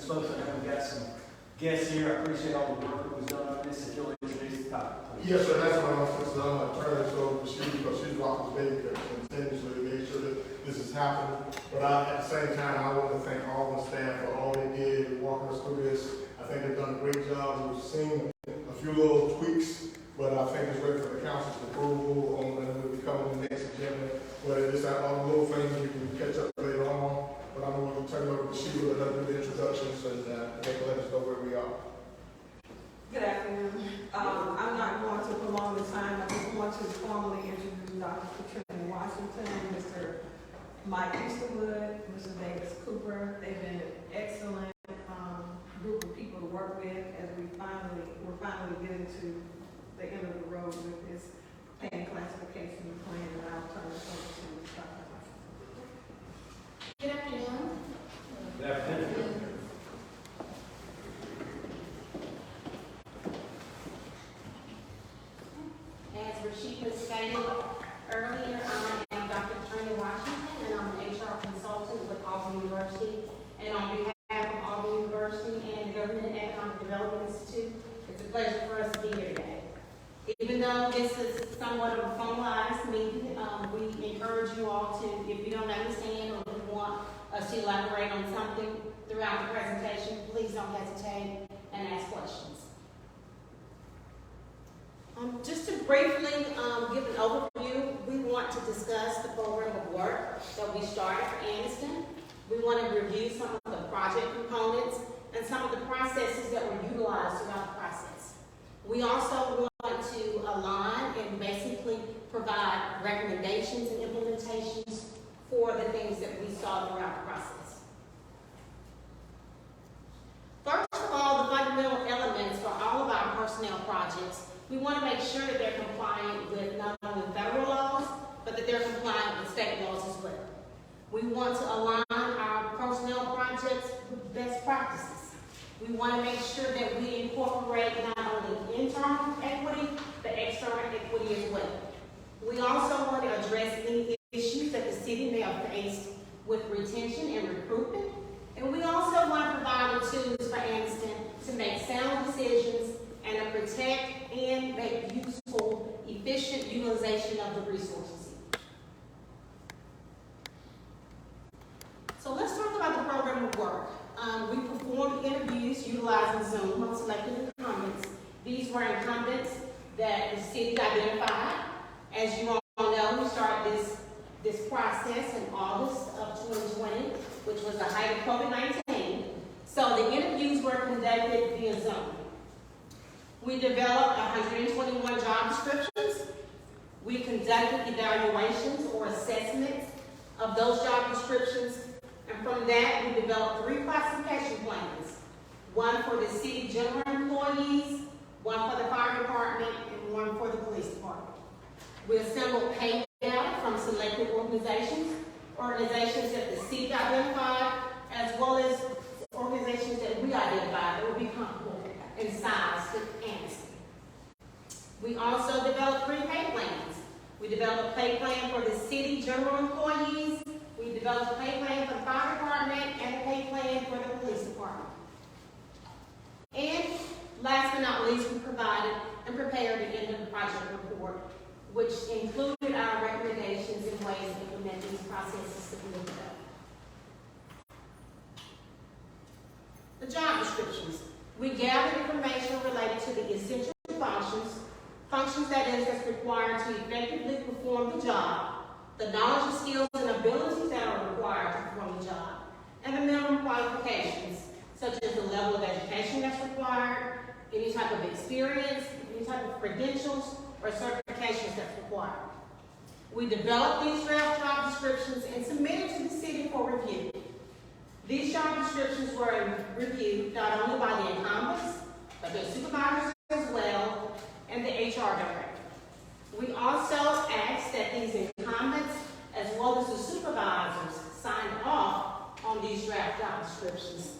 discussion, and we've got some guests here. I appreciate all the work that was done on this. If you'll introduce the topic, please. Yes, sir, that's what I'm turning this over to she because she's rocking the baby continuously to make sure that this is happening. But at the same time, I want to thank all the staff for all they did walking us through this. I think they've done a great job. We've seen a few little tweaks, but I think it's ready for the council's approval and it will be coming in the next agenda. But it's all the little things we can catch up later on. But I'm going to turn it over to Sheila to let do the introductions and they can let us know where we are. Good afternoon. I'm not going to prolong the time. I just want to formally introduce Dr. Patricia Washington, Mr. Mike Easterwood, Mr. Davis Cooper. They've been an excellent group of people to work with as we're finally getting to the end of the road with this paying classification plan, and I'll turn this over to Dr. Washington. Good afternoon. Good afternoon. As Rashida stated earlier, I am Dr. Patricia Washington, and I'm an HR consultant with Auburn University. And on behalf of Auburn University and the Government and Economic Development Institute, it's a pleasure for us to be here today. Even though this is somewhat of a formalized meeting, we encourage you all to, if you don't understand or you want us to elaborate on something throughout the presentation, please don't hesitate and ask questions. Just to briefly give an overview, we want to discuss the program of work that we started for Anniston. We want to review some of the project components and some of the processes that were utilized throughout the process. We also want to align and basically provide recommendations and implementations for the things that we saw throughout the process. First of all, the fundamental elements for all of our personnel projects, we want to make sure that they're compliant with not only federal laws, but that they're compliant with state laws as well. We want to align our personnel projects with best practices. We want to make sure that we incorporate not only internal equity, but external equity as well. We also want to address any issues that the city may have faced with retention and recruitment. And we also want to provide the tools for Anniston to make sound decisions and to protect and make useful, efficient utilization of the resources. So let's talk about the program of work. We performed interviews utilizing Zoom on selected incumbents. These were incumbents that the city identified. As you all know, we started this process in August of 2020, which was the height of COVID-19. So the interviews were conducted via Zoom. We developed 121 job descriptions. We conducted evaluations or assessments of those job descriptions. And from that, we developed 3 classification plans. One for the city general employees, one for the fire department, and one for the police department. We assembled pay data from selected organizations that the city identified, as well as organizations that we identified that would be comfortable in size with Anniston. We also developed 3 pay plans. We developed a pay plan for the city general employees, we developed a pay plan for the fire department, and a pay plan for the police department. And last but not least, we provided and prepared the end of the project report, which included our recommendations and ways to implement these processes that we developed. The job descriptions. We gathered information related to the essential functions that is that's required to effectively perform the job, the knowledge, skills, and abilities that are required to perform the job, and the minimum qualifications, such as the level of education that's required, any type of experience, any type of credentials, or certifications that's required. We developed these draft job descriptions and submitted to the city for review. These job descriptions were reviewed not only by the incumbents, but their supervisors as well, and the HR director. We also asked that these incumbents, as well as the supervisors, sign off on these draft job descriptions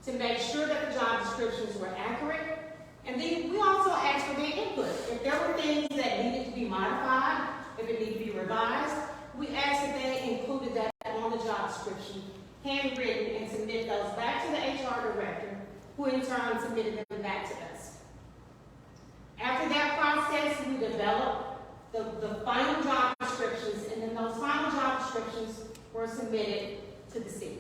to make sure that the job descriptions were accurate. And then we also asked for their input. If there were things that needed to be modified, if it needed to be revised, we asked that they included that on the job description handwritten, and submit those back to the HR director, who in turn submitted them back to us. After that process, we developed the final job descriptions, and then those final job descriptions were submitted to the city.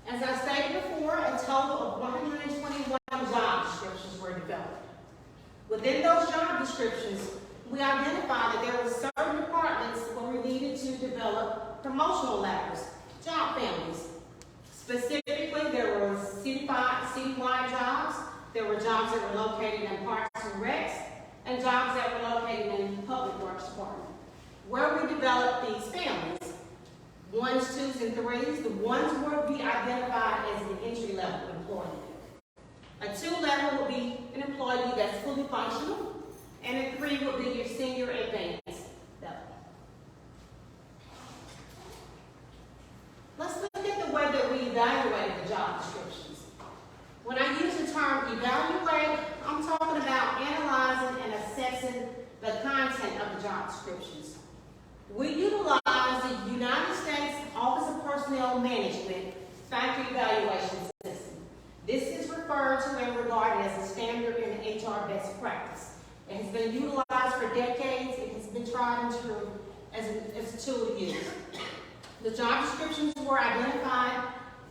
As I stated before, a total of 121 job descriptions were developed. Within those job descriptions, we identified that there were certain departments where we needed to develop promotional ladders, job families. Specifically, there were citywide jobs, there were jobs that were located in parks and recs, and jobs that were located in public works department. Where we developed these families, 1s, 2s, and 3s, the 1s would be identified as an entry-level employee. A 2 level would be an employee that's fully functional, and a 3 would be your senior advanced level. Let's look at the way that we evaluated the job descriptions. When I use the term evaluate, I'm talking about analyzing and assessing the content of the job descriptions. We utilize the United States Office of Personnel Management Factor Evaluation System. This is referred to and regarded as a standard in HR best practice. It has been utilized for decades. It has been tried and true as a tool to use. The job descriptions were identified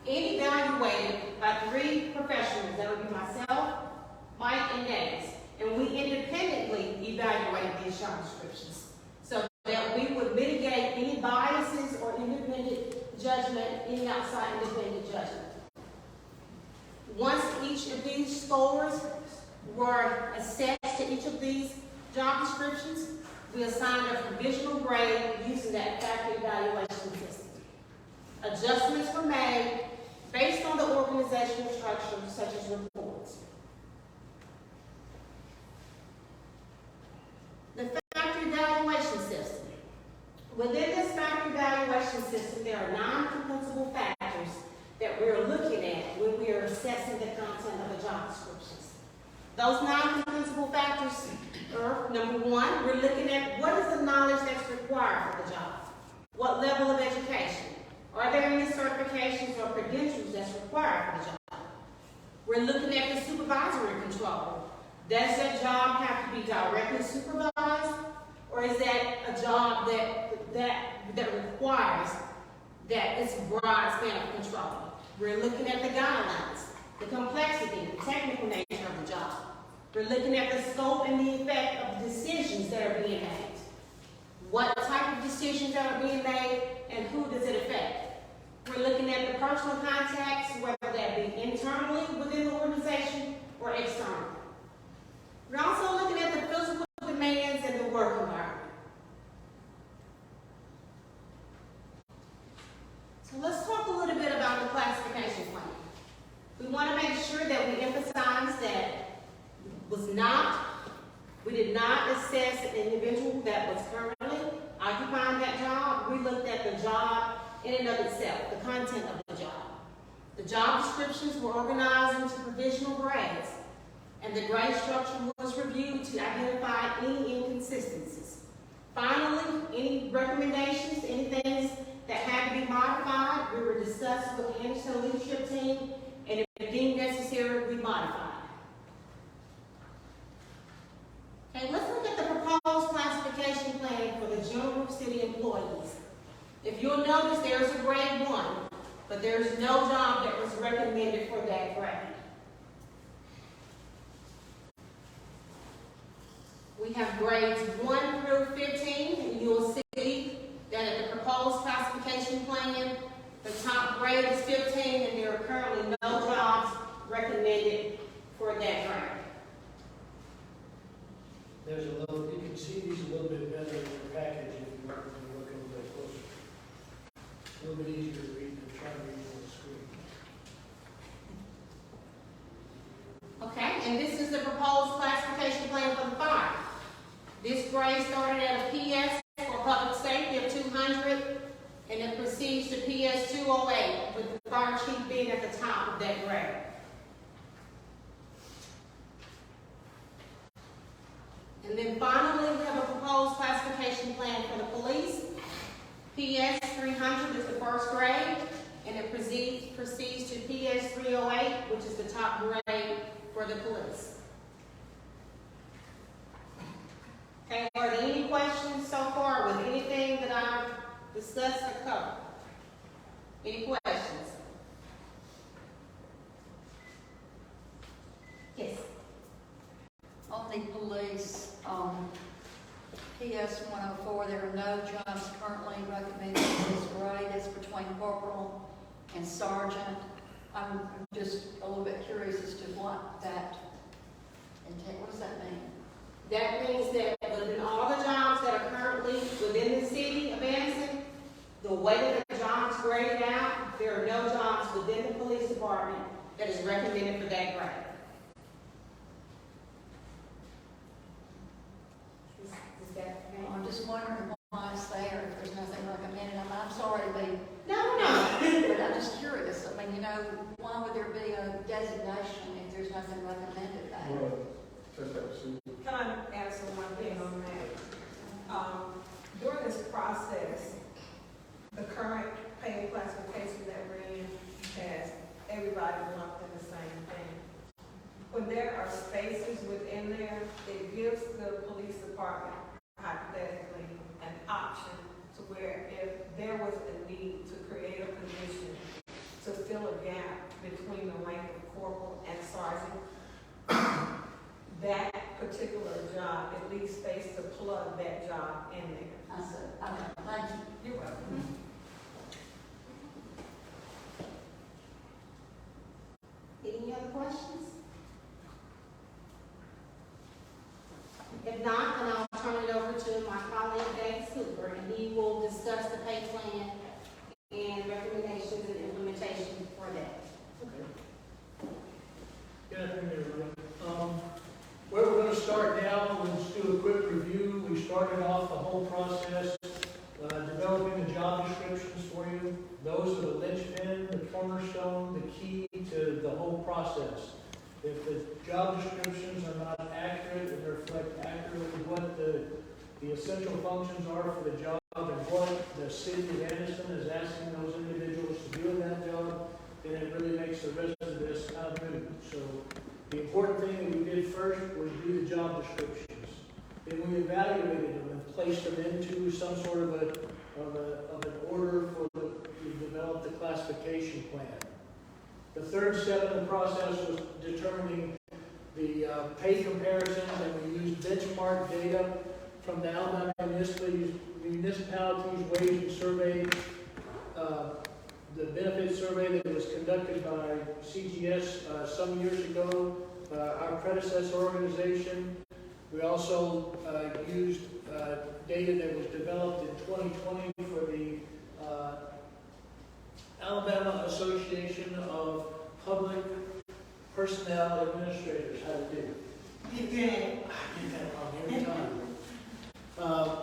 and evaluated by 3 professionals. That would be myself, Mike, and Dennis. And we independently evaluated these job descriptions so that we would mitigate any biases or independent judgment, any outside independent judgment. Once each of these scores were assessed to each of these job descriptions, we assigned a provisional grade using that factor evaluation system. Adjustments were made based on the organizational structure, such as reports. The factor evaluation system. Within this factor evaluation system, there are 9 compensable factors that we're looking at when we are assessing the content of the job descriptions. Those 9 compensable factors are, number 1, we're looking at what is the knowledge that's required for the job. What level of education? Are there any certifications or credentials that's required for the job? We're looking at the supervisory control. Does that job have to be directly supervised, or is that a job that requires that it's a broad span of control? We're looking at the guidelines, the complexity, the technical nature of the job. We're looking at the scope and the effect of the decisions that are being made. What type of decisions that are being made and who does it affect? We're looking at the personal contacts, whether that be internally within the organization or externally. We're also looking at the physical demands and the work environment. So let's talk a little bit about the classification plan. We want to make sure that we emphasize that we did not assess an individual that was currently occupying that job. We looked at the job in and of itself, the content of the job. The job descriptions were organized into provisional grades, and the grade structure was reviewed to identify any inconsistencies. Finally, any recommendations, any things that had to be modified, we were discussed with the Anniston leadership team, and if deemed necessary, we modified. Okay, let's look at the proposed classification plan for the general city employees. If you'll notice, there's a grade 1, but there's no job that was recommended for that grade. We have grades 1 through 15, and you'll see that in the proposed classification plan, the top grade is 15, and there are currently no jobs recommended for that grade. There's a little, you can see these a little bit better in your package if you want to look a little bit closer. A little bit easier to read than trying to read on the screen. Okay, and this is the proposed classification plan for the fire. This grade started at a PS for public safety of 200, and it proceeds to PS 208, with the fire chief being at the top of that grade. And then finally, we have a proposed classification plan for the police. PS 300 is the first grade, and it proceeds to PS 308, which is the top grade for the police. Okay, are there any questions so far with anything that I've discussed or covered? Any questions? Yes. On the police, PS 104, there are no jobs currently recommended in this grade. It's between corporal and sergeant. I'm just a little bit curious as to what that entails. What does that mean? That means that within all the jobs that are currently within the city of Anniston, the way that the jobs graded out, there are no jobs within the police department that is recommended for that grade. Is that okay? I'm just wondering why it's there if there's nothing recommended. I'm sorry to be, No. but I'm just curious. I mean, why would there be a designation if there's nothing recommended there? Can I answer one thing on that? During this process, the current pay classification that we're in has everybody lumped in the same thing. When there are spaces within there, it gives the police department, hypothetically, an option to where if there was a need to create a position to fill a gap between the rank of corporal and sergeant, that particular job, at least space to plug that job in there. I said, okay, thank you. You're welcome. Any other questions? If not, then I'll turn it over to my colleague, David Cooper, and he will discuss the pay plan and recommendations and implementation for that. Okay. Good afternoon, everyone. Where we're going to start now, let's do a quick review. We started off the whole process, developing the job descriptions for you. Those are the linchpin, the cornerstone, the key to the whole process. If the job descriptions are not accurate and reflect accurately what the essential functions are for the job and what the city of Anniston is asking those individuals to do in that job, then it really makes the rest of this kind of moot. So the important thing that we did first was do the job descriptions. Then we evaluated them and placed them into some sort of an order to develop the classification plan. The third step in the process was determining the pay comparisons, and we used benchmark data from the Alabama municipalities wage and survey, the benefit survey that was conducted by CGS some years ago, our predecessor organization. We also used data that was developed in 2020 for the Alabama Association of Public Personnel Administrators. How to do? You good? I get that wrong every time.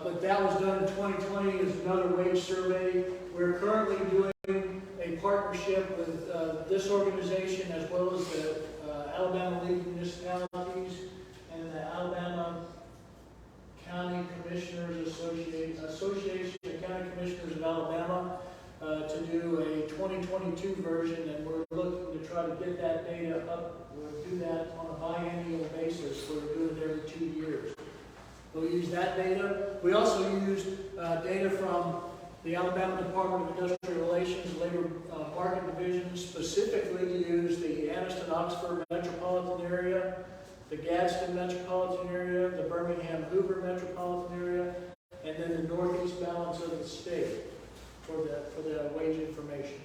But that was done in 2020 as another wage survey. We're currently doing a partnership with this organization as well as the Alabama League of Municipalities and the Alabama County Commissioners Association of County Commissioners of Alabama to do a 2022 version, and we're looking to try to get that data up. We'll do that on a biennial basis. We're doing it every 2 years. We'll use that data. We also used data from the Alabama Department of Industrial Relations, Labor Market Division, specifically to use the Anniston-Oxford metropolitan area, the Gadsden metropolitan area, the Birmingham-Hoover metropolitan area, and then the northeast balance of the state for the wage information.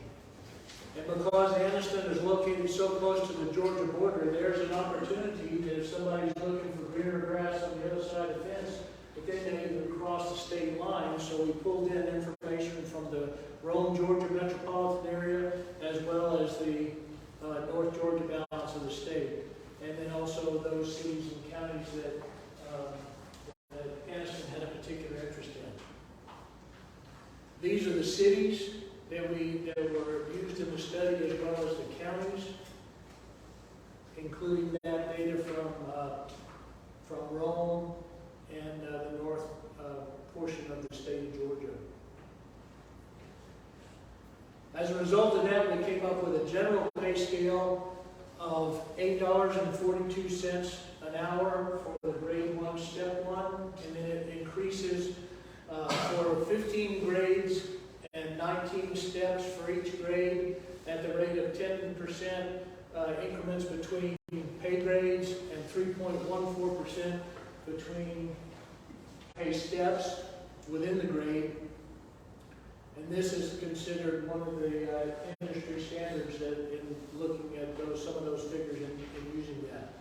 And because Anniston is located so close to the Georgia border, there's an opportunity that if somebody's looking for greener grass on the other side of the fence, that they may even cross the state line. So we pulled in information from the Rome, Georgia metropolitan area, as well as the North Georgia balance of the state. And then also those cities and counties that Anniston had a particular interest in. These are the cities that were used in the study, as well as the counties, including that data from Rome and the north portion of the state of Georgia. As a result of that, we came up with a general pay scale of $8.42 an hour for the grade 1, step 1, and then it increases for 15 grades and 19 steps for each grade at the rate of 10% increments between pay grades and 3.14% between pay steps within the grade. And this is considered one of the industry standards that in looking at some of those figures and using that.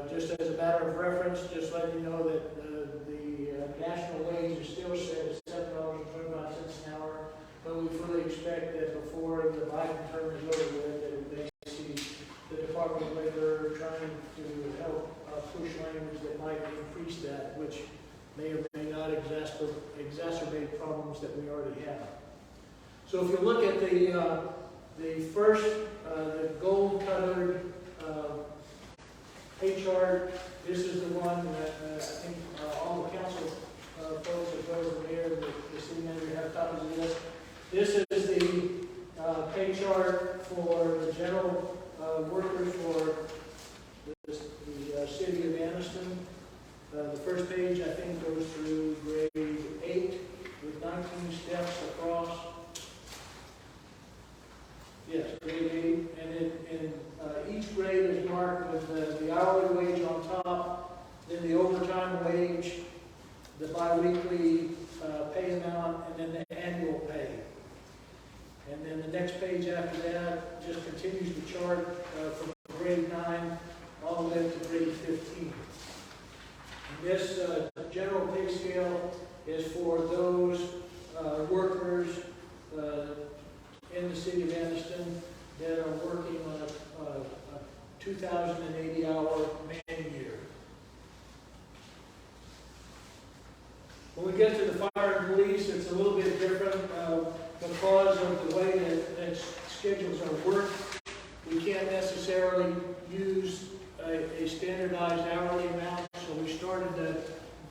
Just as a matter of reference, just let you know that the national wage is still set at $7.25 an hour, but we fully expect that before the Biden term is over with, that we may see the Department of Labor trying to help push language that might increase that, which may or may not exacerbate problems that we already have. So if you look at the first, the gold-colored pay chart, this is the one that I think all the council folks that go over there, the city manager have copies of this. This is the pay chart for the general workers for the city of Anniston. The first page, I think, goes through grade 8 with 19 steps across. Yes, grade 8. And each grade is marked with the hourly wage on top, then the overtime wage, the biweekly pay amount, and then the annual pay. And then the next page after that just continues the chart from grade 9 all the way up to grade 15. And this general pay scale is for those workers in the city of Anniston that are working on a 2,080-hour man year. When we get to the fire and police, it's a little bit different because of the way that schedules are worked. We can't necessarily use a standardized hourly amount, so we started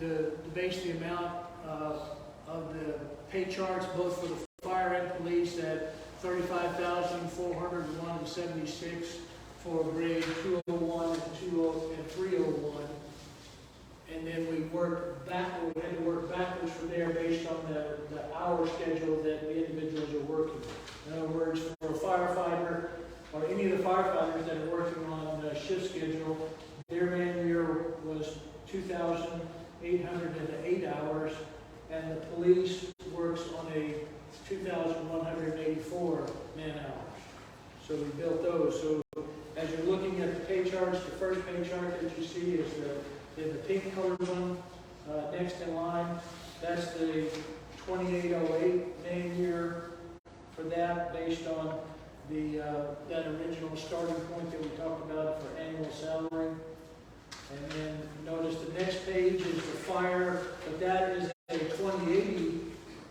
to base the amount of the pay charts both for the fire and police at $35,401.76 for grade 201 and 301. And then we worked backward, we had to work backwards from there based on the hour schedule that the individuals are working. In other words, for a firefighter or any of the firefighters that are working on the shift schedule, their man year was 2,808 hours, and the police works on a 2,184 man hours. So we built those. So as you're looking at the pay charts, the first pay chart that you see is the pink colored one next in line. That's the 2808 man year for that, based on that original starting point that we talked about for annual salary. And then notice the next page is the fire, but that is a 2080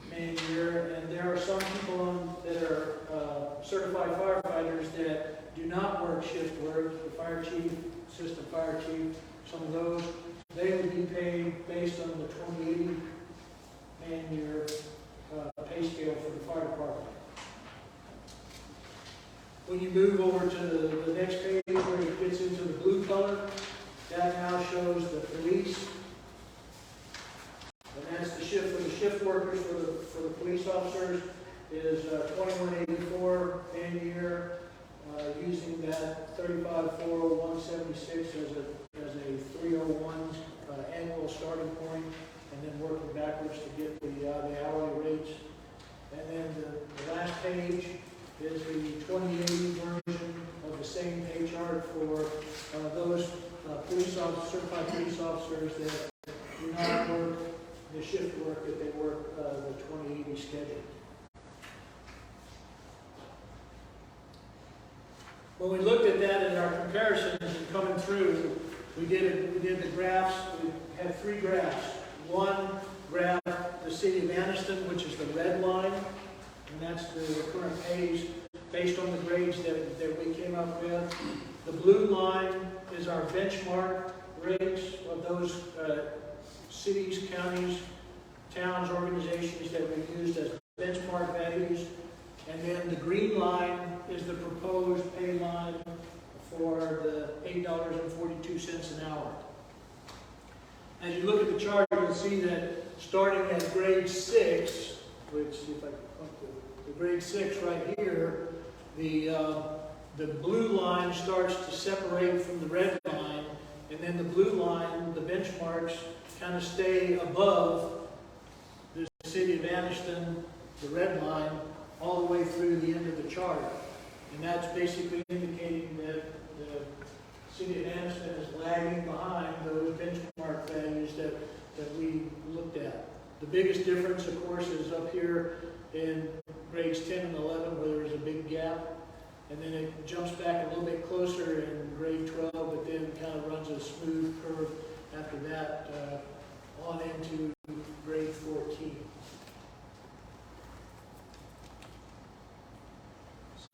man year, and there are some people that are certified firefighters that do not work shift work. The fire chief, assistant fire chief, some of those, they would be paid based on the 2080 man year pay scale for the fire department. When you move over to the next page where it gets into the blue color, that now shows the police. And that's the shift for the shift workers for the police officers is 2184 man year, using that 35,401.76 as a 301 annual starting point, and then working backwards to get the hourly rates. And then the last page is the 2080 version of the same pay chart for those police officers, certified police officers that do not work the shift work, that they work the 2080 schedule. When we looked at that in our comparisons and coming through, we did the graphs. We had 3 graphs. One graph, the city of Anniston, which is the red line, and that's the current pays based on the grades that we came up with. The blue line is our benchmark rates of those cities, counties, towns, organizations that we used as benchmark values. And then the green line is the proposed pay line for the $8.42 an hour. As you look at the chart, you'll see that starting at grade 6, which if I come to the grade 6 right here, the blue line starts to separate from the red line, and then the blue line, the benchmarks, kind of stay above the city of Anniston, the red line, all the way through the end of the chart. And that's basically indicating that the city of Anniston is lagging behind those benchmark values that we looked at. The biggest difference, of course, is up here in grades 10 and 11, where there's a big gap. And then it jumps back a little bit closer in grade 12, but then kind of runs a smooth curve after that on into grade 14.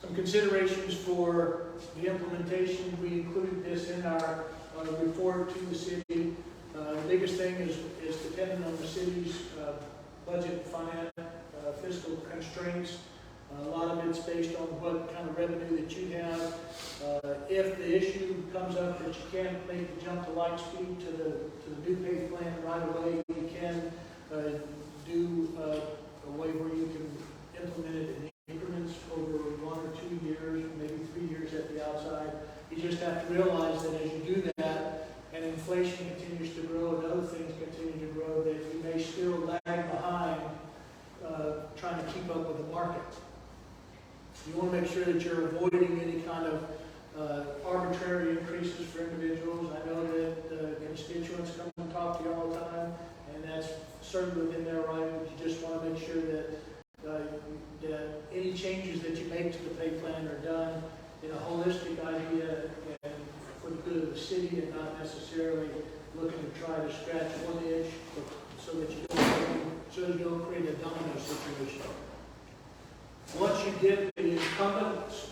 Some considerations for the implementation. We included this in our report to the city. The biggest thing is dependent on the city's budget, finance, fiscal constraints. A lot of it's based on what kind of revenue that you have. If the issue comes up that you can't make the jump to light speed to the new pay plan right away, you can do a way where you can implement it in increments over 1 or 2 years, maybe 3 years at the outside. You just have to realize that as you do that, and inflation continues to grow and other things continue to grow, that you may still lag behind trying to keep up with the market. You want to make sure that you're avoiding any kind of arbitrary increases for individuals. I know that constituents come and talk to you all the time, and that's certainly within their right. You just want to make sure that any changes that you make to the pay plan are done in a holistic idea and for the good of the city, and not necessarily looking to try to scratch one itch so that you don't create a domino situation. Once you get the incumbents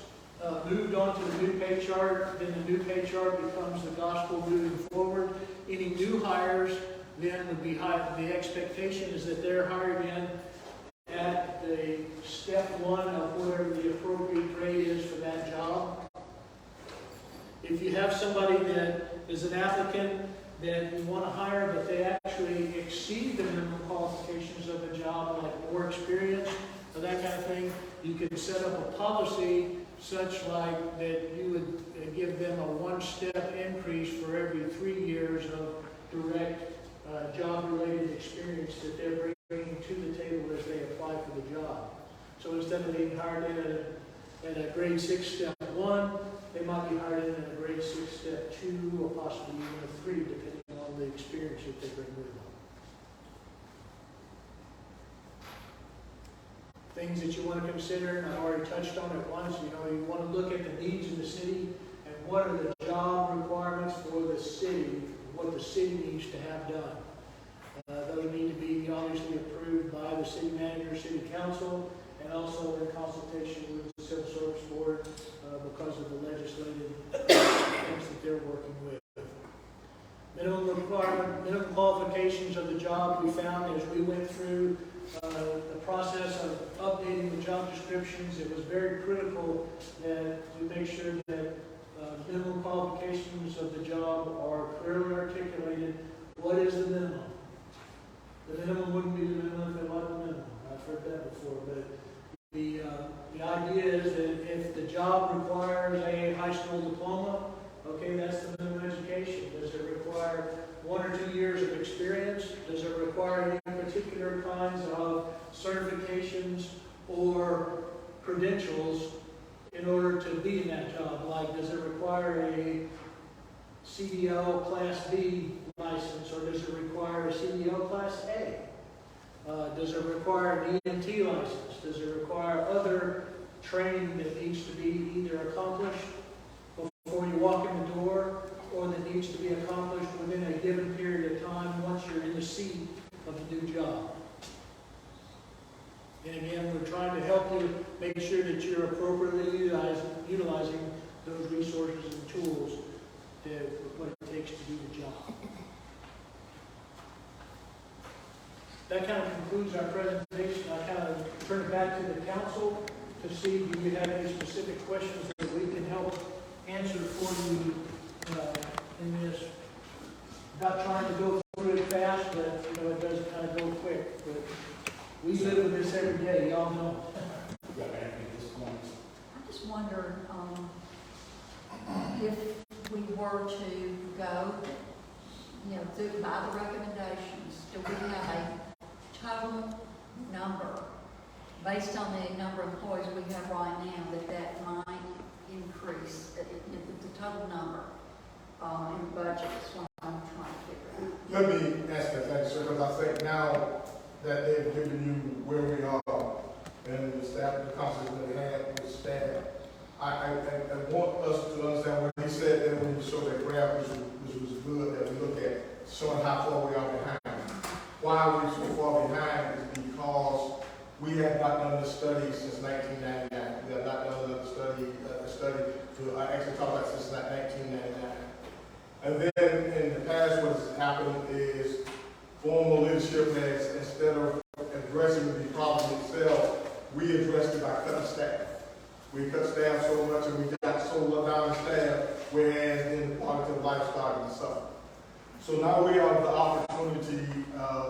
moved on to the new pay chart, then the new pay chart becomes the gospel moving forward. Any new hires then would be hired. The expectation is that they're hired in at the step 1 of whatever the appropriate grade is for that job. If you have somebody that is an applicant that you want to hire, but they actually exceed the minimum qualifications of the job, like more experience or that kind of thing, you can set up a policy such like that you would give them a 1-step increase for every 3 years of direct job-related experience that they're bringing to the table as they apply for the job. So instead of being hired in at a grade 6 step 1, they might be hired in at a grade 6 step 2, or possibly even a 3, depending on the experience that they bring with them. Things that you want to consider, and I already touched on it once, you want to look at the needs of the city and what are the job requirements for the city, what the city needs to have done. Those need to be obviously approved by the city manager, city council, and also in consultation with the civil service board because of the legislative things that they're working with. Minimum qualifications of the job we found as we went through the process of updating the job descriptions. It was very critical that to make sure that minimum qualifications of the job are clearly articulated. What is the minimum? The minimum wouldn't be the minimum if it wasn't the minimum. I've heard that before, but the idea is that if the job requires a high school diploma, okay, that's the minimum education. Does it require 1 or 2 years of experience? Does it require any particular kinds of certifications or credentials in order to be in that job? Like, does it require a CDL Class B license, or does it require a CDL Class A? Does it require an EMT license? Does it require other training that needs to be either accomplished before you walk in the door, or that needs to be accomplished within a given period of time once you're in the seat of the new job? And again, we're trying to help you make sure that you're appropriately utilizing those resources and tools to what it takes to do the job. That kind of concludes our presentation. I kind of turn it back to the council to to see, do you have any specific questions that we can help answer for you in this? Not trying to go through it fast, but, you know, it does kind of go quick. But we live with this every day, y'all know. Yeah, at this point. I just wonder, if we were to go, you know, by the recommendations, do we have a total number, based on the number of employees we have right now, that might increase, the total number in the budget is what I'm trying to figure out. Let me ask that, thank you, sir, because I think now that they've given you where we are and the staff, the conversation that we had with staff, I want us to understand what he said that when you show that graph, which was good, that we look at showing how far we are behind. Why we're so far behind is because we have not done this study since 1999. We have not done another study to actually talk about since 1999. And then in the past, what's happened is formal leadership has, instead of addressing the problem itself, we addressed it by cutting staff. We cut staff so much and we got so low down in staff, whereas then the quality of life started to suffer. So now we have the opportunity,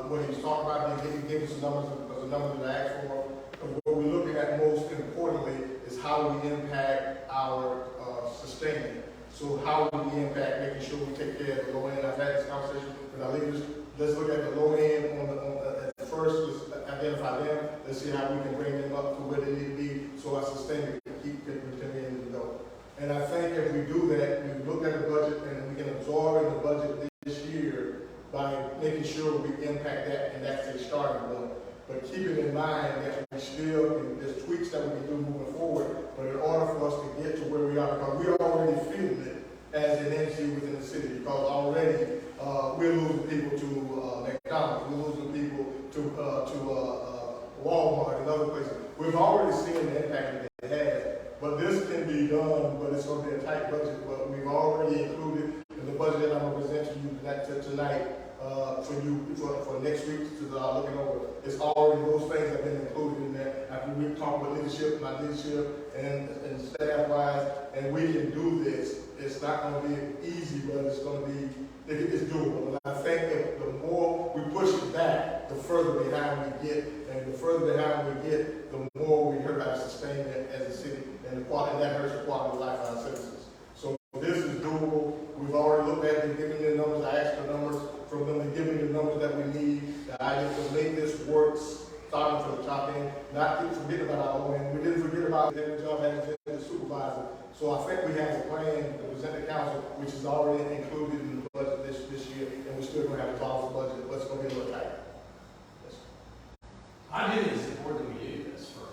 what he's talking about, he gave us some numbers, the numbers that I asked for. And what we're looking at most importantly is how do we impact our sustainment. So how do we impact making sure we take care of the low end? I've had this conversation with our leaders. Let's look at the low end at first, let's identify them. Let's see how we can bring them up to where they need to be so our sustainment can keep continuing to go. And I think if we do that, we look at the budget and we can absorb in the budget this year by making sure we impact that, and that's a starting point. But keeping in mind that we still, there's tweaks that we can do moving forward, but in order for us to get to where we are, because we're already feeling it as an entity within the city, because already we're losing people to McDonald's, we're losing people to Walmart and other places. We've already seen the impact that it has, but this can be done, but it's going to be a tight budget, but we've already included in the budget that I'm going to present to you tonight for next week to looking over. It's already, those things have been included in there. After we talk about leadership, my leadership and staff wise, and we can do this. It's not going to be easy, but it's going to be, it's doable. And I think if the more we push it back, the further behind we get, and the further behind we get, the more we hurt our sustainment as a city, and the quality, that hurts the quality of life of our citizens. So this is doable. We've already looked at it, given the numbers, I asked for numbers from them, and given the numbers that we need, the idea to make this work, starting from the top end, not forget about our own end. We didn't forget about the job as the supervisor. So I think we have a plan to present the council, which is already included in the budget this year, and we're still going to have a balanced budget, but it's going to be a little tight. Yes. I do think it's important that we do this for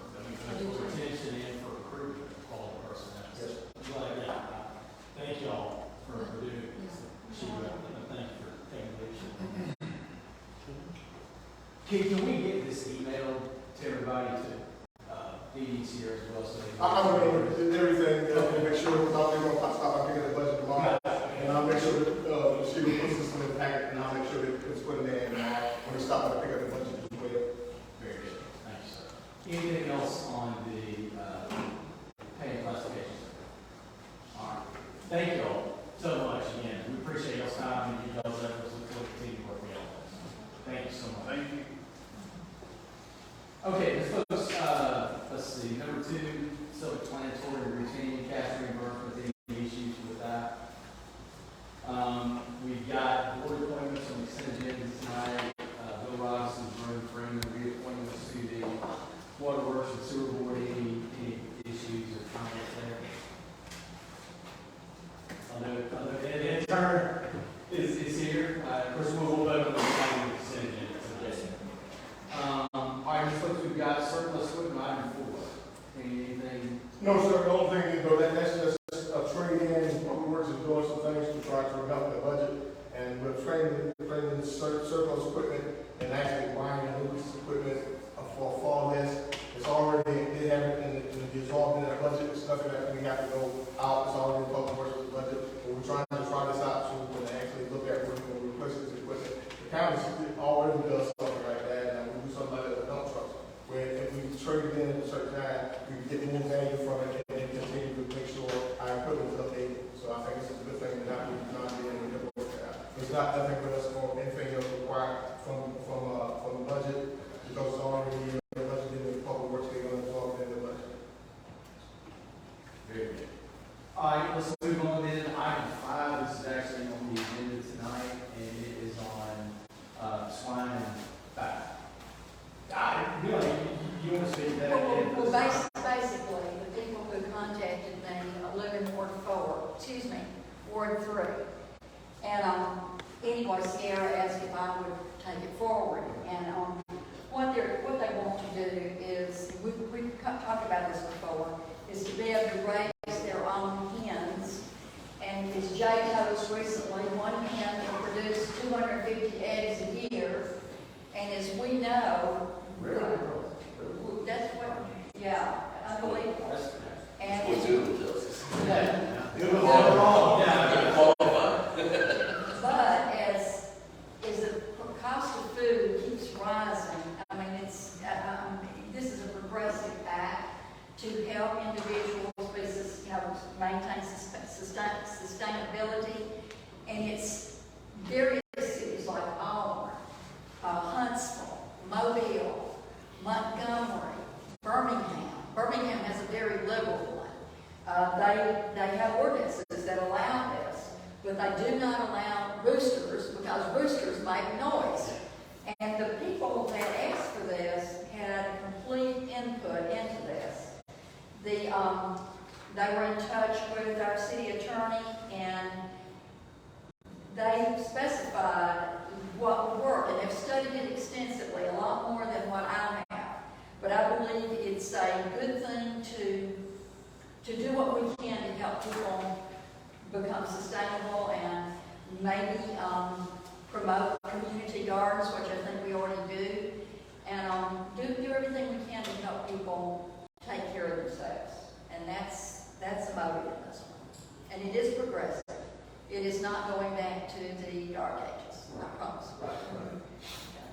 retention and for recruitment of quality personnel. Yes. I'm glad that. Thank you all for doing this. Thank you for taking leadership. Can we get this email to everybody to DD's here as well? So I'm going to do everything to make sure we're not going to stop by picking the budget tomorrow. And I'll make sure that she will put this in the packet, and I'll make sure that it's put in there. And when we stop by to pick up the budget as well. very good. Thank you, sir. Anything else on the pay and classification? All right. Thank you all so much again. We appreciate y'all's time and y'all's efforts. Look forward to continue working on this. Thank you so much. Thank you. Okay, folks, let's see. Number 2, self-explanatory routine, cash reimbursement, any issues with that? We've got board appointments on the consent agenda tonight. Bill Robinson's room for any reappointments to the Water Works and Sewer Board. Any issues or comments there? Although the intern is here. Of course, we'll vote on the consent agenda. All right, folks, we've got surplus equipment item 4. Anything? No, sir. The only thing is, that's just a trade-in. Water Works is doing some things to try to help the budget, and we're trading surplus equipment and actually buying new equipment for far less. It's already, they have it in the absorbed in the budget. It's nothing that we have to go out. It's already in Public Works budget. But we're trying to try this out so we can actually look at where we can replace this equipment. The county already does something like that, and we do something like that with dump trucks, where if we trade it in at a certain time, we can get more value from it and then continue to make sure our equipment is updated. So I think it's a good thing to not be in the work. It's not nothing for us or anything else required from the budget, because it's already budgeted in the public works, they're going to absorb it in the budget. Very good. All right, let's move on then. Item 5, this is actually on the agenda tonight, and it is on swine and fat. Millie, you want to speak to that? Well, basically, the people who contacted me live in Ward 3. And anyway, Ciara asked if I would take it forward. And what they want to do is, we've talked about this before, is to be able to raise their own hens. And as Jay told us recently, one hen can produce 250 eggs a year. And as we know, that's what, yeah, unbelievable. And but as the cost of food keeps rising, I mean, this is a progressive act to help individuals maintain sustainability, and it's various cities like Auburn, Huntsville, Mobile, Montgomery, Birmingham. Birmingham has a very liberal one. They have ordinances that allow this, but they do not allow roosters because roosters make noise. And the people that asked for this had complete input into this. They were in touch with our city attorney, and they specified what would work, and they've studied it extensively, a lot more than what I have. But I believe it's a good thing to do what we can to help people become sustainable and maybe promote community gardens, which I think we already do, and do everything we can to help people take care of themselves. And that's the motive in this one. And it is progressive. It is not going back to the dark ages, I promise.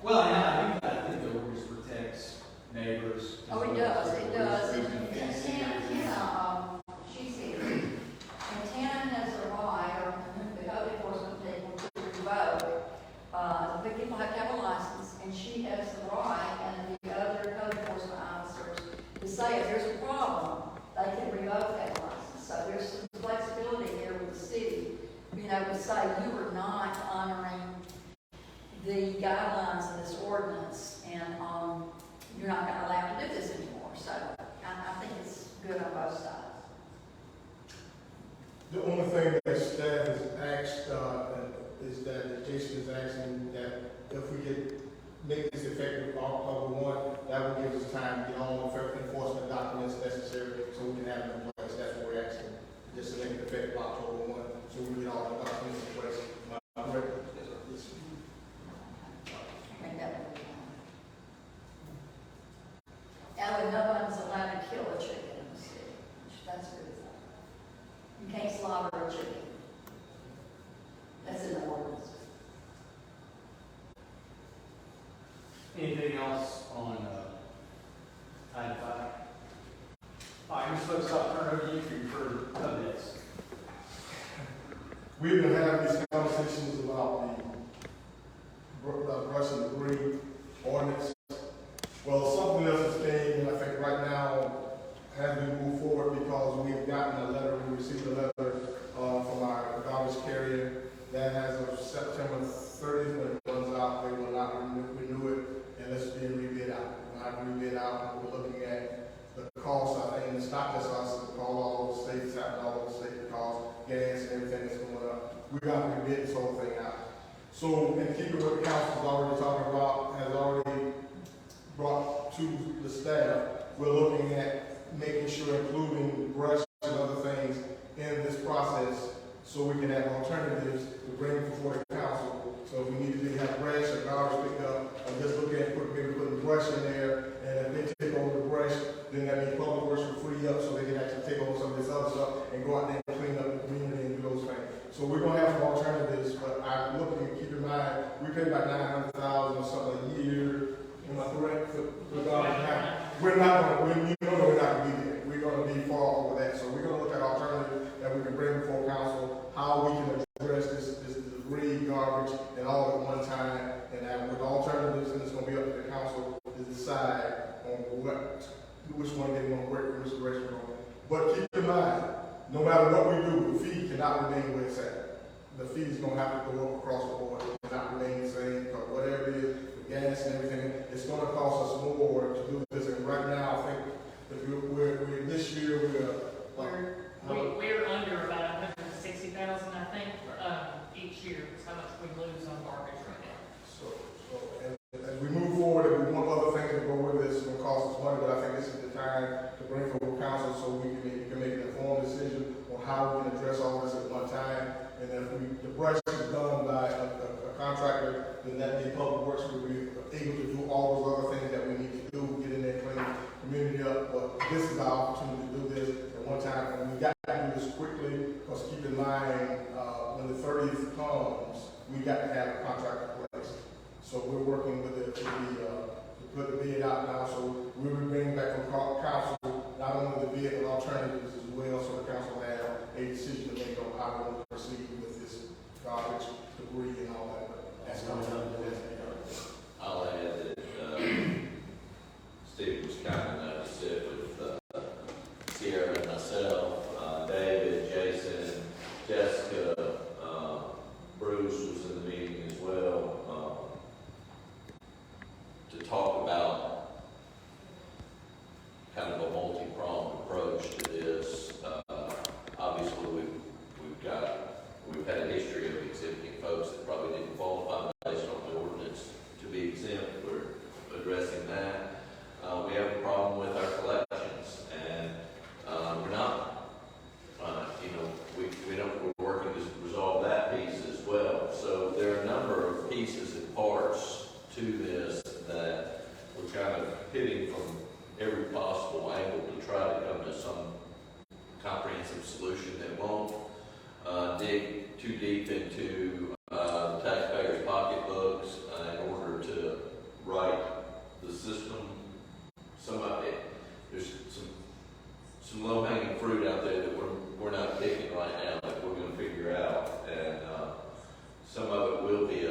Well, and I think the ordinance protects neighbors. Oh, it does. It does. And Tana, she's here. And Tana has a right, or the code enforcement people, to revoke. The people have to have a license, and she has the right, and the other code enforcement officers, to say if there's a problem, they can revoke that license. So there's some flexibility here with the city, being able to say you are not honoring the guidelines of this ordinance, and you're not going to allow to do this anymore. So I think it's good on both sides. The only thing that staff has asked is that Jason is asking that if we could make this effective October 1, that would give us time to get all the enforcement documents necessary so we can have them in place. That's what we're asking, just to make it effective October 1, so we get all the documents in place. No one's allowed to kill a chicken in the city. That's good. You can't slaughter a chicken. That's in the ordinance. Anything else on item 5? All right, Ms. Folks, I'll turn it over to you for updates. We've been having these conversations about the brush and debris ordinance. Well, something else is staying, and I think right now has been moved forward because we've gotten a letter, we received a letter from our garbage carrier that as of September 30th, when it runs out, they will not renew it unless it's being rebid out. When I rebid out, we're looking at the cost, I think, and it's not just us, it's all the states, all the state costs, gas and everything that's going up. We got to rebid this whole thing out. So, in keeping what the council's already talking about, has already brought to the staff, we're looking at making sure including brush and other things in this process so we can have alternatives to bring before the council. So if we need to have brush or garbage picked up, or just look at maybe putting brush in there, and if they take over the brush, then that means public works will free up so they can actually take over some of this other stuff and go out there and clean up the community and do those things. So we're going to have some alternatives, but I'm looking to keep in mind, we pay about $900,000 or something a year. Am I correct? For garbage now. We're not going we know that we're not gonna be there. We're gonna be far over that. So we're gonna look at alternatives that we can bring before council, how we can address this debris, garbage, and all at one time. And that with alternatives, and it's gonna be up to the council to decide on which one they want to work, which direction we're going. But keep in mind, no matter what we do, the fee cannot remain where it's at. The fee is gonna have to go up across the board. It cannot remain the same, because whatever it is, the gas and everything, it's gonna cost us more to do this. And right now, I think if we're this year, We're under about 160,000, I think, each year, is how much we lose on garbage right now. So as we move forward, if we want other things to go with this, it's gonna cost us money, but I think this is the time to bring forward council so we can make an informed decision on how we can address all this at one time. And if the brush is done by a contractor, then that the public works will be able to do all those other things that we need to do, get in there, clean the community up. But this is our opportunity to do this at one time, and we got to do this quickly, because keep in mind, when the 30th comes, we got to have a contract in place. So we're working with it to put the bid out now, so we'll be bringing back from council, not only the bid, but alternatives as well, so the council will have a decision to make on how we want to proceed with this garbage, debris, and all that. That's coming up. I'll add that Steve was kind enough to sit with Ciara and myself, David, Jason, Jessica, Bruce was in the meeting as well, to talk about kind of a multi-pronged approach to this. Obviously, we've had a history of exempting folks that probably didn't qualify based on the ordinance to be exempt. We're addressing that. We have a problem with our collections, and we're not, we're working to resolve that piece as well. So there are a number of pieces and parts to this that we're kind of hitting from every possible angle to try to come to some comprehensive solution that won't dig too deep into the taxpayers' pocketbooks in order to right the system. Some of it, there's some low-hanging fruit out there that we're not picking right now that we're going to figure out, and some of it will be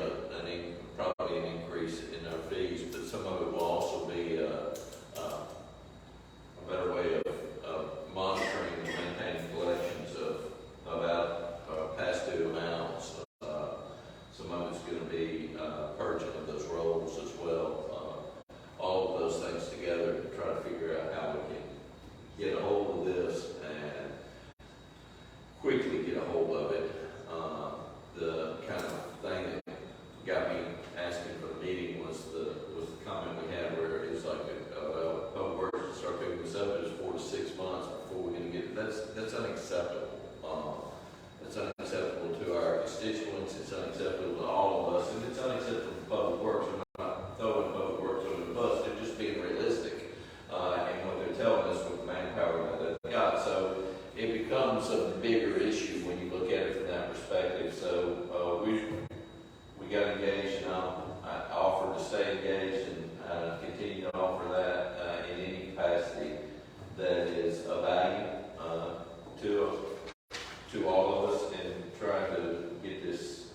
probably an increase in our fees, but some of it will also be a better way of monitoring and maintaining collections of past due amounts. Some of it's going to be purging of those rolls as well. All of those things together to try to figure out how we can get a hold of this and quickly get a hold of it. The kind of thing that got me asking for the meeting was the comment we had where it's like, public works to start picking this up, it's 4 to 6 months before we're going to get it. That's unacceptable. It's unacceptable to our constituents, it's unacceptable to all of us, and it's unacceptable to public works. I'm not throwing public works under the bus, they're just being realistic in what they're telling us with the manpower that they've got. So it becomes a bigger issue when you look at it from that perspective. So we got engaged, and I offered to stay engaged and continue to offer that in any capacity that is of value to all of us, and trying to get this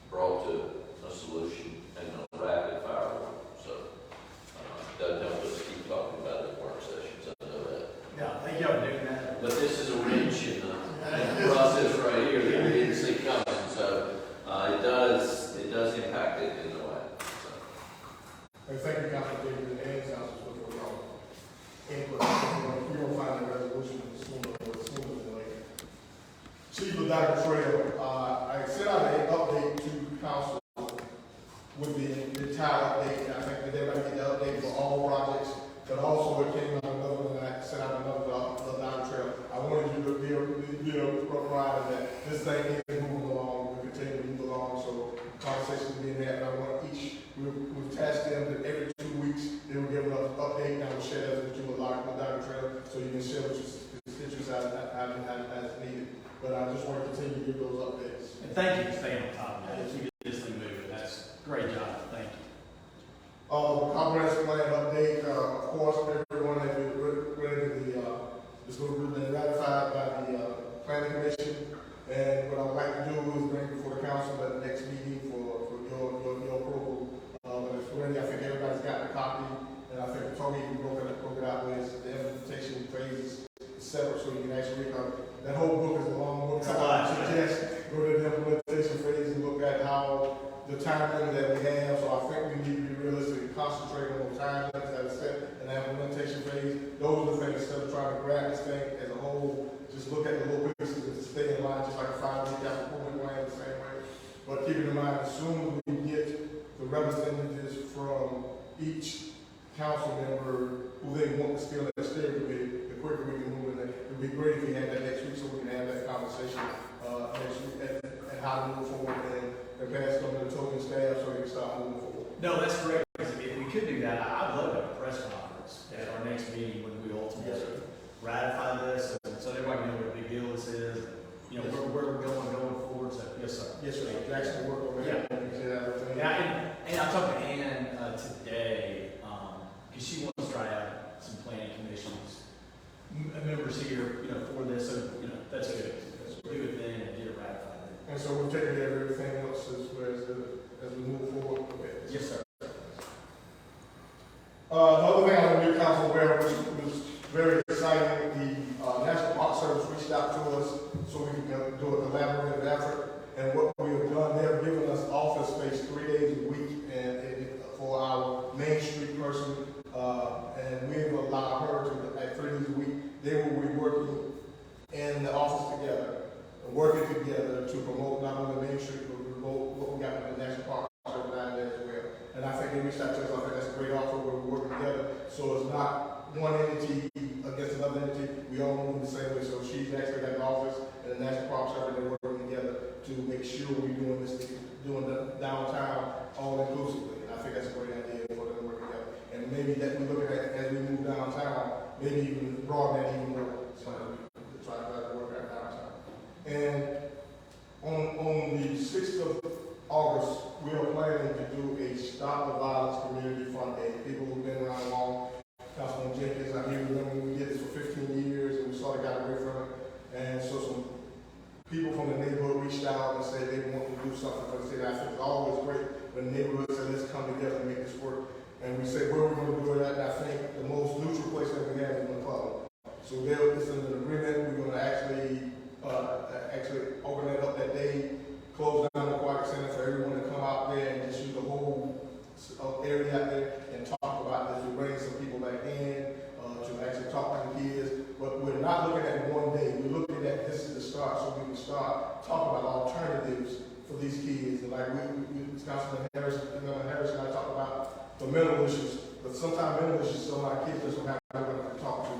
brought to a solution and a rapid fire one. So that helps us keep talking about it in work sessions. I know that. Yeah, thank y'all for doing that. But this is a wrench in the process right here that we didn't see coming. So it does impact it in a way. So. And thank you, Councilman David, and Council for your input. We're going to find a resolution sooner than later. Chief of Dr. Trail, I sent out an update to council with the entire update. I think that everybody get the update for all projects, but also it came out another one, I sent out another Dr. Trail. I wanted you to be provided that this thing is moving along, we continue to move along, so conversations being had, and I want we've tasked them that every 2 weeks, they will give us an update, and I will share that with you with Dr. Trail, so you can share with your constituents as needed. But I just want to continue to give those updates. And thank you for staying on top of that. Keep this thing moving. That's a great job. Thank you. Comprehensive plan update, of course, everyone has been separate, so you can actually read that whole book is a long book. It's a lot. I suggest go to the implementation phase and look at how the time limit that we have. So I think we need to be realistic and concentrate on the time limits that are set in the implementation phase. Those are the things, instead of trying to grab this thing as a whole, just look at the little pieces and stay in line, just like a 5-year capital improvement plan the same way. But keep in mind, as soon as we get the representatives from each council member who they want to still at the steering committee, the quicker we can move in. It would be great if we had that next week so we can have that conversation next week and how to move forward and pass it on to the token staff so they can start moving forward. No, that's correct. If we could do that, I'd love to have a press conference at our next meeting when we ultimately ratify this, so everybody know what a big deal this is, you know, where we're going forward. So, yes, sir. Yes, sir. Jackson will work on that. And I talked to Ann today, because she wants to try out some planning commissions members here, you know, for this. So, you know, that's good. Let's do it then and get it ratified. And so we're taking care of everything else as we move forward. Okay. Yes, sir. The other thing I want to do, Council aware, which was very exciting, the National Park Service reached out to us so we can do a collaborative effort. And what we have done, they have given us office space 3 days a week and for our Main Street person, and we have allowed her to, at 3 days a week, they will be working in the office together, working together to promote not only Main Street, but promote what we got in the National Park Service down there as well. And I think they reached out to us. I think that's a great offer where we work together. So it's not one entity against another entity. We all move the same way. So she's actually got an office and the National Park Service. They're working together to make sure we're doing the downtown all inclusively. And I think that's a great idea for them to work together. And maybe that we look at as we move downtown, maybe even broaden that even more. So to try to work out downtown. And on the 6th of August, we are planning to do a Stop the Violence Community Fund Day. People who've been around long, Councilman Jenkins, I remember when we did this for 15 years and we sort of got away from it. And so some people from the neighborhood reached out and said they want to do something for the city. I think it's always great when the neighborhood said, let's come together and make this work. And we said, where are we going to do it at? And I think the most neutral place that we have is in the club. So there is an agreement. We're going to actually open it up that day, close down the aquatic center for everyone to come out there and just use the whole area out there and talk about this. We're bringing some people back in to actually talk to the kids, but we're not looking at one day. We're looking at this is the start, so we can start talking about alternatives for these kids. And like Councilman Harris and I talked about the mental issues, but sometimes mental issues, some of our kids just don't have nobody to talk to.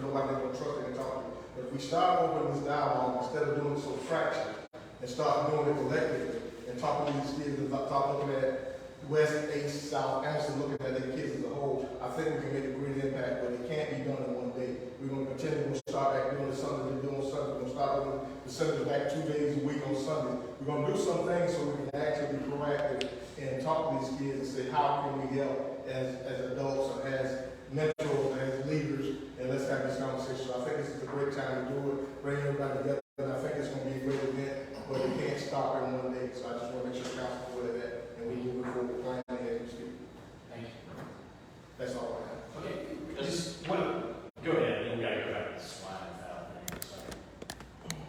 Nobody they don't trust they can talk to. But if we start opening this dialogue instead of doing it so fractionally, and start doing it collectively and talking to these kids and start looking at West, East, South, Anniston, looking at their kids as a whole, I think we can make a great impact, but it can't be done in one day. We're going to continue to start back doing the Sunday, we're doing Sunday. We're going to start opening the center back 2 days a week on Sunday. We're going to do some things so we can actually be proactive and talk to these kids and say, how can we help as adults or as mentors, as leaders, and let's have this conversation. So I think this is a great time to do it, bring everybody together, and I think it's going to be a great event. But we can't stop in one day, so I just want to make sure council aware of that, and we move forward planning as we speak. Thank you. That's all I have. Okay, just one. Go ahead. We got to go back to the slide without a second.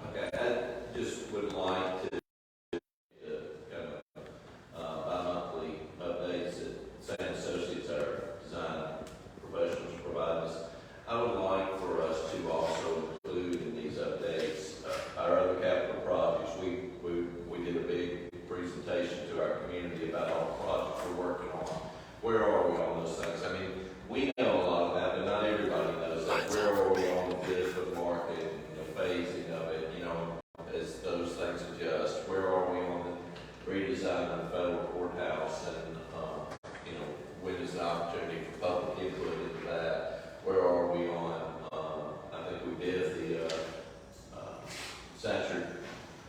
Okay, I just would like to kind of bi-monthly updates that Sam Associates, our design professionals, provide us. I would like for us to also include in these updates our other capital projects. We did a big presentation to our community about all the projects we're working on. Where are we on those things? I mean, we know a lot of that, but not everybody knows that. Where are we on the bid for the market, the phasing of it, as those things adjust? Where are we on the redesign of the federal courthouse and, when is the opportunity for public input into that? Where are we on, I think we did the Satchard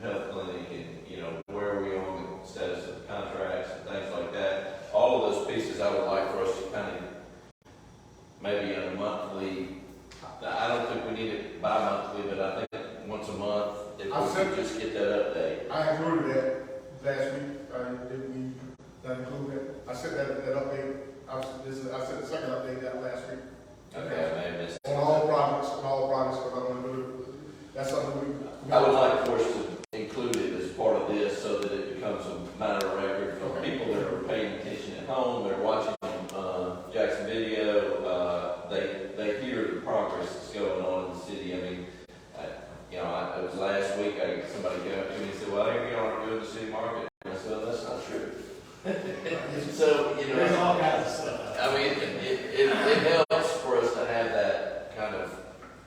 Health Clinic and, where are we on the status of the contracts and things like that? All of those pieces I would like for us to kind of maybe on a monthly, I don't think we need it bi-monthly, but I think once a month, if we could just get that update. I included that last week. Did we not include that? I sent that update. I sent the second update that last week. Okay, I may have missed on all projects, because I want to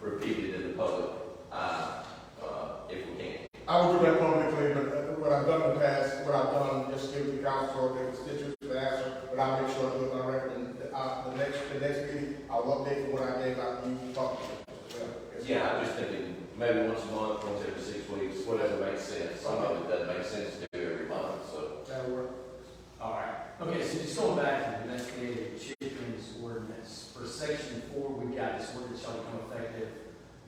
repeated in the public eye, if we can. I will do that publicly, but what I've done in the past, what I've done, just give the council or the constituents the answer, but I'll make sure I do it on record. And the next meeting, I'll update what I gave out to you, talk to you as well. Yeah, I'm just thinking, maybe once a month, once every 6 weeks, whatever makes sense. Some of it doesn't make sense to do every month, so. That'll work. All right. Okay, so just going back to the domesticated chickens ordinance, for section 4, we've got this ordinance shall become effective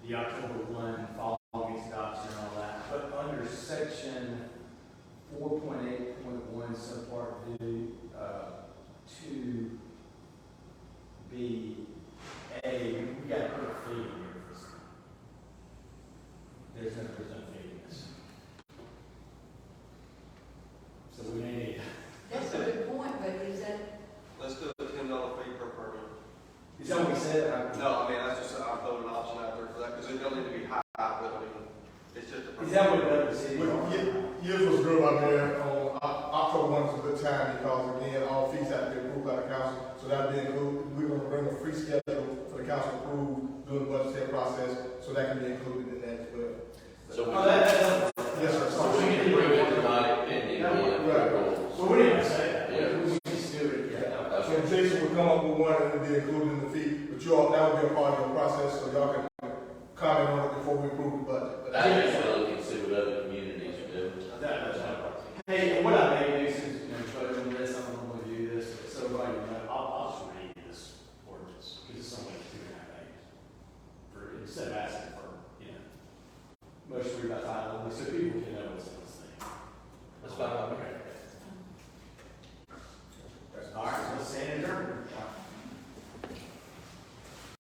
the October 1 following its adoption and all that. But under section 4.8.1, subpart 2, B, we got to put a fee in here for this. There's no fee in this. So we may need. That's a good point, but is that, Let's do a $10 fee per permit. Is that what we said? No, I mean, that's just, I'm throwing an option out there for that, because it don't need to be high, but I mean, it's just a. Is that what the city? Years was good out there on October 1 is a good time because again, all fees have to be approved by the council. So that'll be included. We're going to bring a free schedule for the council to approve during the budget process, so that can be included in that as well. So we Yes, sir. So we can bring it tonight pending the rules. Well, we didn't say that. Yeah. We just do it. Yeah, that's So Jason will come up with one and it'll be included in the fee, but you all, that will be a part of the process, so y'all can comment on it before we approve the budget. But I just really can see what other communities are doing. That's not a problem. Hey, and what I may do since, voting on this, I don't normally do this, but so everybody will know, I'll just read this ordinance, because it's only 2.5 pages. Instead of asking for, motion to read by title only, so people can know what's in this thing. That's fine. Okay.